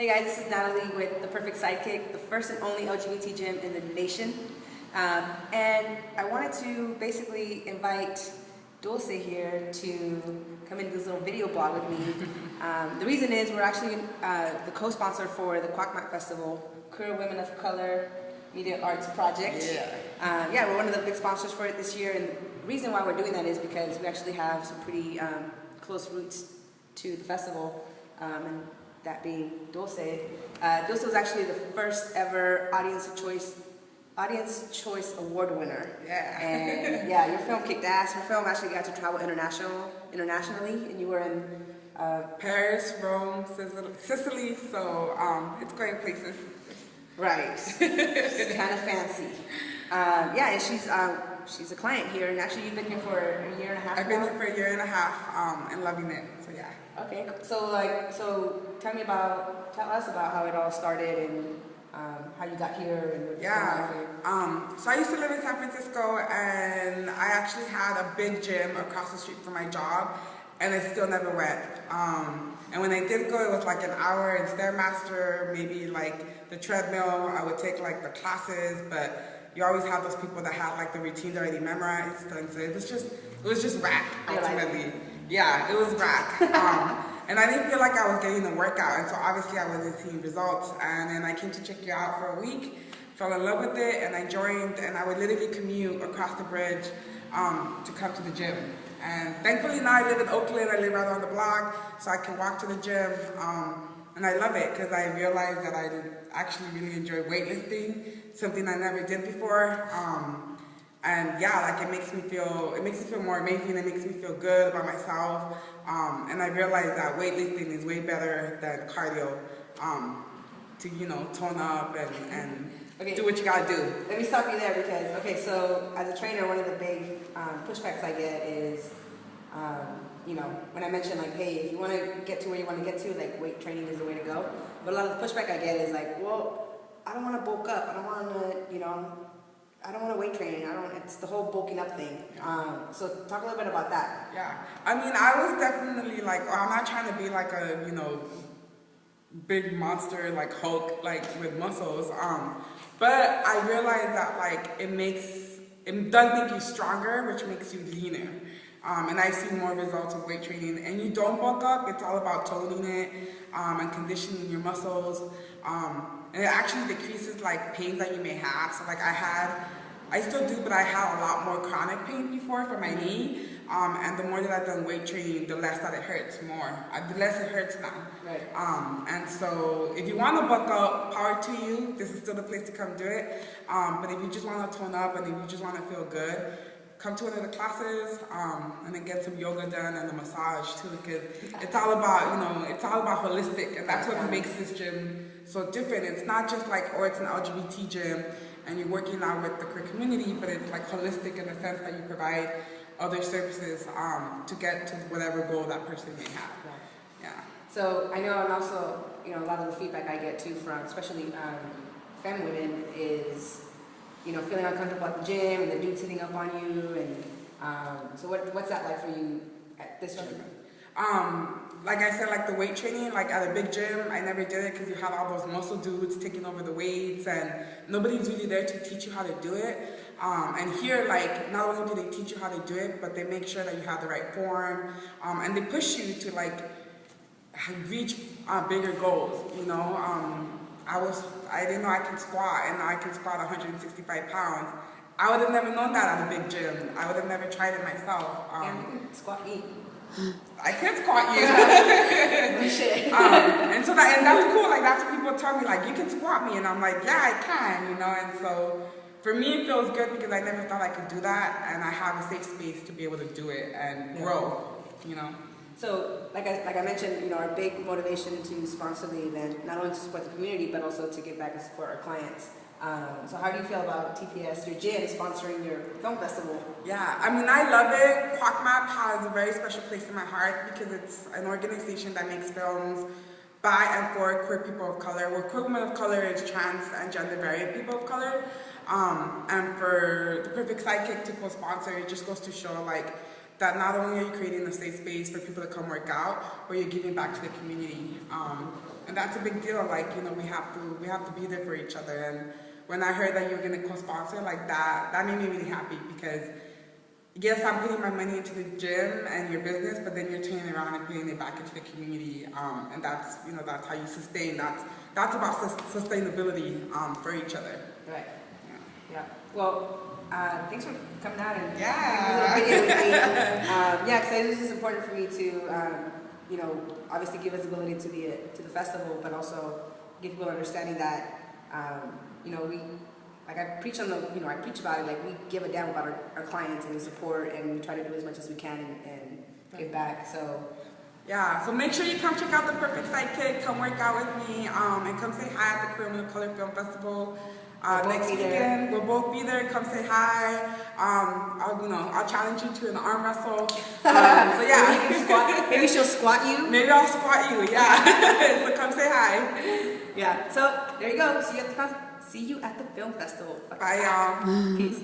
Hey guys, this is Natalie with The Perfect Sidekick, the first and only LGBT gym in the nation. And I wanted to basically invite Dulce here to come into this little video blog with me. The reason is we're actually the co-sponsor for the QWOCMAP Festival, Queer Women of Color Media Arts Project. Yeah, we're one of the big sponsors for it this year, and the reason why we're doing that is because we actually have some pretty close roots to the festival, and that being Dulce. Dulce was actually the first ever Audience Choice Award winner. Yeah. And yeah, your film kicked ass. Your film actually got to travel internationally, and you were in Paris, Rome, Sicily, so it's great places. Right. It's kind of fancy. Yeah, and she's a client here, and actually you've been here for a year and a half. I've been here for a year and a half, and loving it. So yeah. Okay, so tell us about how it all started and how you got here and so I used to live in San Francisco, and I actually had a big gym across the street from my job, and I still never went. And when I did go, it was like an hour in Stairmaster, maybe like the treadmill. I would take like the classes, but you always have those people that had like the routines already memorized, and so it was just whack ultimately. Yeah, it was whack. And I didn't feel like I was getting the workout, and so obviously I wasn't seeing results. And then I came to check you out for a week, fell in love with it, and I joined, and I would literally commute across the bridge to come to the gym. And thankfully now I live in Oakland, I live right on the block, so I can walk to the gym, and I love it because I realized that I actually really enjoy weightlifting, something I never did before. And yeah, like it makes me feel more amazing. It makes me feel good about myself. And I realized that weightlifting is way better than cardio to tone up and do what you gotta do. Let me stop you there because so as a trainer, one of the big pushbacks I get is when I mention like, hey, if you want to get to where you want to get to, like weight training is the way to go. But a lot of the pushback I get is like, well, I don't want to bulk up. I don't want to weight train. It's the whole bulking up thing. So talk a little bit about that. Yeah. I mean, I was definitely like, I'm not trying to be like a, big monster like Hulk, like with muscles. But I realized that like it does make you stronger, which makes you leaner. And I've seen more results of weight training. And you don't bulk up. It's all about toning it and conditioning your muscles. And it actually decreases like pains that you may have. So like I still do, but I had a lot more chronic pain before for my knee. And the more that I've done weight training, the less that it hurts more. The less it hurts now. Right. And so if you want to bulk up, power to you. This is still the place to come do it. But if you just want to tone up and if you just want to feel good, come to one of the classes and then get some yoga done and a massage too, because it's all about, it's all about holistic, and that's what makes this gym so different. It's not just like, it's an LGBT gym and you're working out with the queer community, but it's like holistic in the sense that you provide other services to get to whatever goal that person may have. Yeah. So I know, and also, a lot of the feedback I get too from, especially femme women, is feeling uncomfortable at the gym and the dude sitting up on you, and so what's that like for you at this gym? Like I said, like the weight training, like at a big gym, I never did it because you have all those muscle dudes taking over the weights, and nobody's really there to teach you how to do it. And here, like, not only do they teach you how to do it, but they make sure that you have the right form, and they push you to like reach bigger goals. I didn't know I could squat, and now I can squat 165 pounds. I would have never known that at a big gym. I would have never tried it myself. And you can squat me. I can squat you. Shit. And that's cool. Like that's what people tell me. Like you can squat me, and I'm like, yeah, I can. And so for me, it feels good because I never thought I could do that, and I have a safe space to be able to do it and grow. So, like I mentioned, our big motivation to sponsor the event, not only to support the community, but also to give back and support our clients. So how do you feel about TPS, your gym, sponsoring your film festival? Yeah, I mean, I love it. QWOCMAP has a very special place in my heart because it's an organization that makes films by and for queer people of color. Where queer women of color is trans and gender variant people of color. And for The Perfect Sidekick to co-sponsor, it just goes to show like that not only are you creating a safe space for people to come work out, but you're giving back to the community. And that's a big deal. Like, you know, we have to be there for each other. And when I heard that you were going to co-sponsor like that made me really happy, because yes, I'm putting my money into the gym and your business, but then you're turning around and putting it back into the community. And that's, you know, that's how you sustain. That's about sustainability for each other. Right. Yeah. Well, thanks for coming out and yeah, doing a little video with me. Yeah, because this is important for me to, you know, obviously give visibility to the festival, but also give people an understanding that, you know, I preach about it, like we give a damn about our clients and we support and we try to do as much as we can and give back. So. Yeah, so make sure you come check out the Perfect Sidekick, come work out with me, and come say hi at the Criminal Color Film Festival. Next weekend, we'll both be there. Come say hi. I'll challenge you to an arm wrestle. So yeah, maybe she'll squat you. Maybe I'll squat you. Yeah. So come say hi. Yeah. So there you go. See you at the film festival. Bye, y'all. Peace.